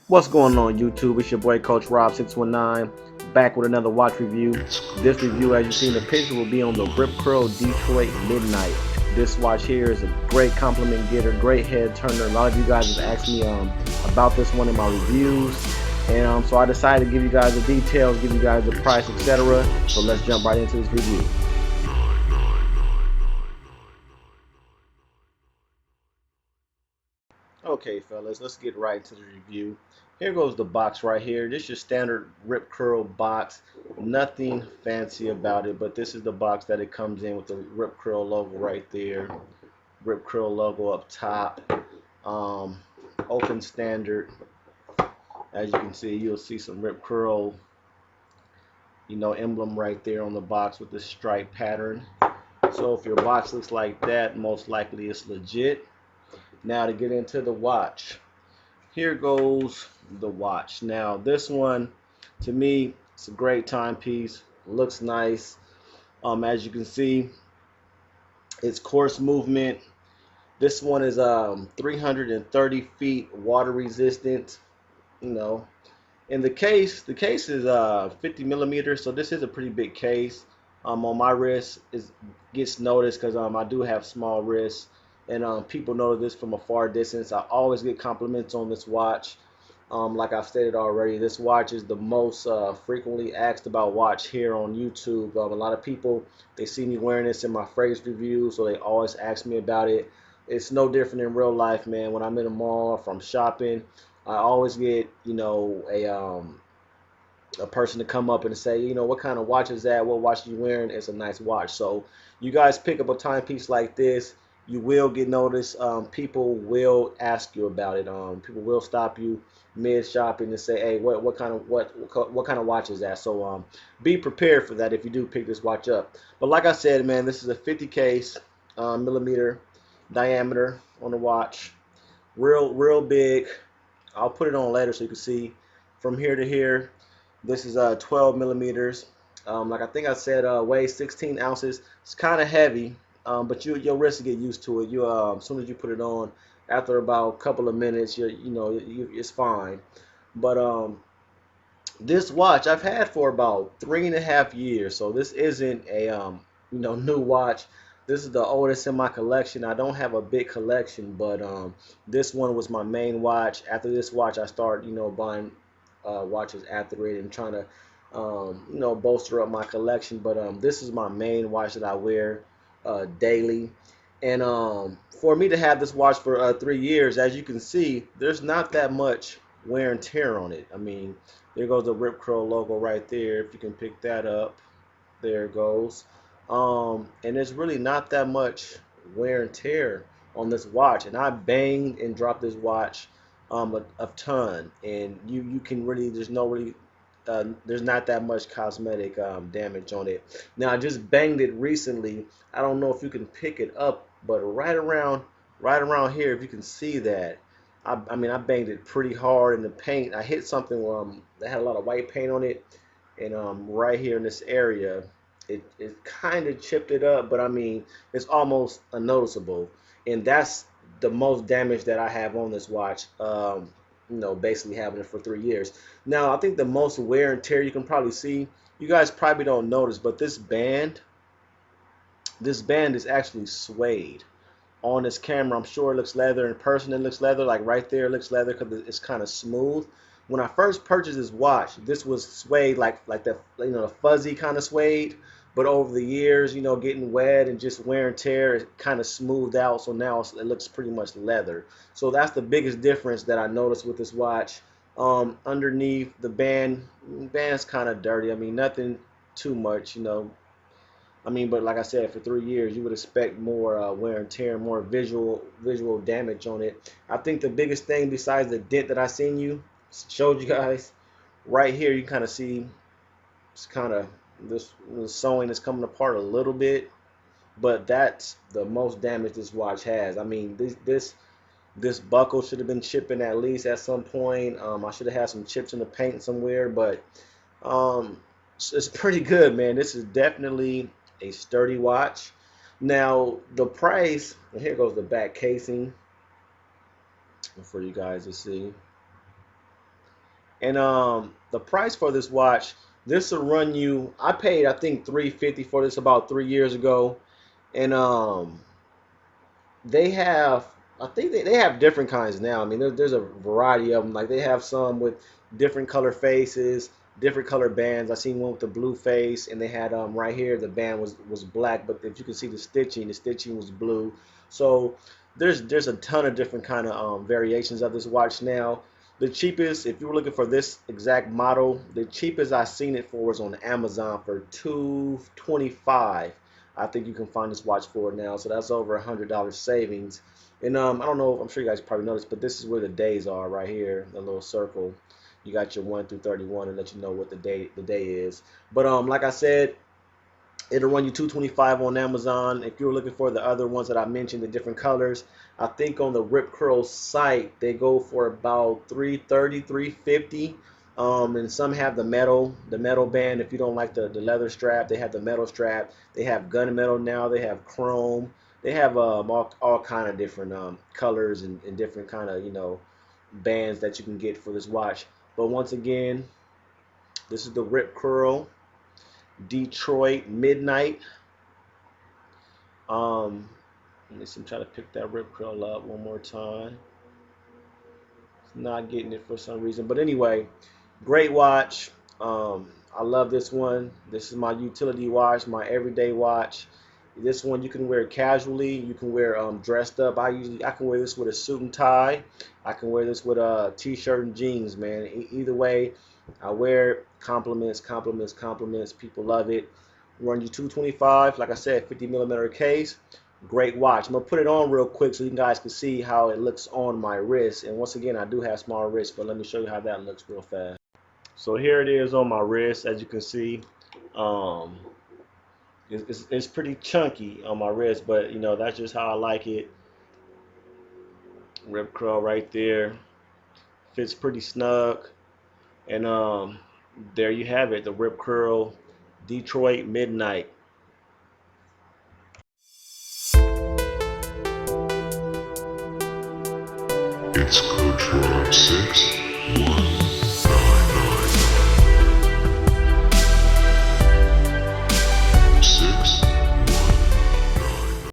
What's going on YouTube? It's your boy Coach Rob 619 back with another watch review. This review, as you see in the picture, will be on the Ripcurl Detroit Midnight. This watch here is a great compliment getter, great head turner. A lot of you guys have asked me about this one in my reviews, and so I decided to give you guys the details, give you guys the price, etc. So let's jump right into this review. Okay, fellas, let's get right into the review. Here goes the box right here. This is your standard Rip Curl box. Nothing fancy about it, but this is the box that it comes in with the Rip Curl logo right there. Rip Curl logo up top. Um, Open standard. As you can see, you'll see some Rip Curl, emblem right there on the box with the stripe pattern. So if your box looks like that, most likely it's legit. Now to get into the watch. Here goes the watch. Now this one, to me, it's a great timepiece. Looks nice. As you can see, it's coarse movement. This one is 330 feet water resistant. You know, and the case is 50 millimeters, so this is a pretty big case. On my wrist, it gets noticed because I do have small wrists, and people know this from a far distance. I always get compliments on this watch. Like I've stated already, this watch is the most frequently asked about watch here on YouTube. A lot of people, they see me wearing this in my phrase reviews, so they always ask me about it. It's no different in real life, man. When I'm in a mall, if I'm shopping, I always get, a person to come up and say, what kind of watch is that? What watch are you wearing? It's a nice watch. So you guys pick up a timepiece like this, you will get noticed. People will ask you about it. People will stop you mid shopping and say, hey, what kind of watch is that? So be prepared for that if you do pick this watch up. But like I said, man, this is a 50 case millimeter diameter on the watch. Real big. I'll put it on later so you can see from here to here. This is 12 millimeters. Like I think I said, weighs 16 ounces. It's kind of heavy, but your wrist will get used to it. As soon as you put it on, after about a couple of minutes, it's fine. But this watch I've had for about 3.5 years, so this isn't a new watch. This is the oldest in my collection. I don't have a big collection, but this one was my main watch. After this watch, I started buying watches after it and trying to bolster up my collection. But this is my main watch that I wear daily. And for me to have this watch for 3 years, as you can see, there's not that much wear and tear on it. I mean, there goes the Rip Curl logo right there. If you can pick that up, there it goes. And there's really not that much wear and tear on this watch. And I banged and dropped this watch a ton. And you can really, there's not that much cosmetic damage on it. Now I just banged it recently. I don't know if you can pick it up, but right around here, if you can see that, I mean I banged it pretty hard in the paint. I hit something that had a lot of white paint on it, and right here in this area, it kind of chipped it up, but I mean it's almost unnoticeable, and that's the most damage that I have on this watch. Basically having it for 3 years. Now, I think the most wear and tear you can probably see, you guys probably don't notice, but this band is actually suede. On this camera, I'm sure it looks leather. In person, it looks leather. Like right there, it looks leather because it's kind of smooth. When I first purchased this watch, this was suede, like the the fuzzy kind of suede. But over the years, getting wet and just wear and tear, it kind of smoothed out. So now it looks pretty much leather. So that's the biggest difference that I noticed with this watch. Underneath the band's kind of dirty. I mean, nothing too much. I mean, but like I said, for 3 years, you would expect more wear and tear, more visual damage on it. I think the biggest thing besides the dent that I seen showed you guys right here, you kind of see it's kind of the sewing is coming apart a little bit, but that's the most damage this watch has. I mean, this buckle should have been chipping at least at some point. I should have had some chips in the paint somewhere, but it's pretty good, man. This is definitely a sturdy watch. Now the price, and here goes the back casing for you guys to see. And the price for this watch, this will run you. I paid I think $350 for this about 3 years ago, and they have I think they have different kinds now. I mean, there's a variety of them. Like they have some with different color faces, different color bands. I seen one with the blue face, and they had right here the band was black, but if you can see the stitching was blue. So there's a ton of different kind of variations of this watch now. The cheapest, if you were looking for this exact model, the cheapest I seen it for was on Amazon for $225. I think you can find this watch for it now, so that's over $100 savings. And I don't know, I'm sure you guys probably noticed, but this is where the days are right here, the little circle. You got your 1 through 31 and let you know what the day is. But like I said, it'll run you $225 on Amazon. If you're looking for the other ones that I mentioned, the different colors, I think on the Ripcurl site they go for about $330, $350. And some have the metal band. If you don't like the leather strap, they have the metal strap. They have gunmetal now. They have chrome. They have all kind of different colors and different kind of bands that you can get for this watch. But once again, this is the Ripcurl Detroit Midnight. Let me see, I'm trying to pick that rip curl up one more time. It's not getting it for some reason. But anyway, great watch. I love this one. This is my utility watch, my everyday watch. This one you can wear casually. You can wear dressed up. I can wear this with a suit and tie. I can wear this with a t-shirt and jeans, man. Either way, I wear it. Compliments, compliments, compliments. People love it. Run you 225. Like I said, 50 millimeter case. Great watch. I'm gonna put it on real quick so you guys can see how it looks on my wrist. And once again, I do have small wrists, but let me show you how that looks real fast. So here it is on my wrist, as you can see. Um, it's pretty chunky on my wrist, but that's just how I like it. Rip curl right there, fits pretty snug, and there you have it, the Rip Curl Detroit Midnight. It's Coach Rob 6. 1.